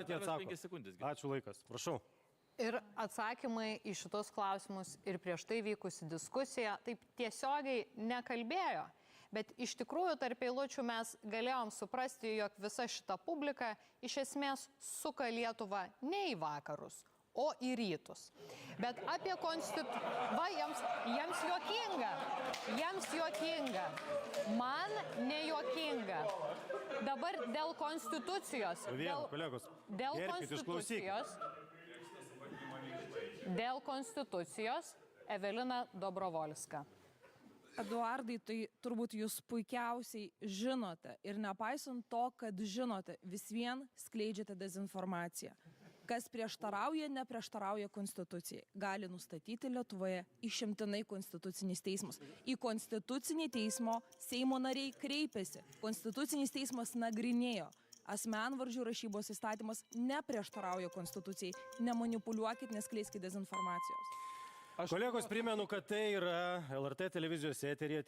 partija atsako. Ačiū, laikas. Prašau. Ir atsakymai į šitos klausimus ir prieš tai vykusi diskusija taip tiesiogiai nekalbėjo. Bet iš tikrųjų tarp eilučių mes galėjom suprasti, jog visa šita publika iš esmės suka Lietuvą ne į vakarus, o į rytus. Bet apie Va, jiems juokinga. Jiems juokinga. Man nejuokinga. Dabar dėl konstitucijos. Dėl konstitucijos Evelina Dobrovolska. Eduardai, tai turbūt jūs puikiausiai žinote ir nepaisant to, kad žinote, vis vien skleidžiate dezinformaciją. Kas prieštarauja, neprieštarauja konstitucijai. Gali nustatyti Lietuvoje išimtinai konstitucinis teismas. Į konstitucinį teismo Seimo nariai kreipėsi. Konstitucinis teismas nagrinėjo. Asmenvardžių rašybos įstatymas neprieštarauja konstitucijai. Nemanipuliuokit, neskleiskit dezinformacijos. Kolegos, primenu, kad tai yra LRT televizijos eteryje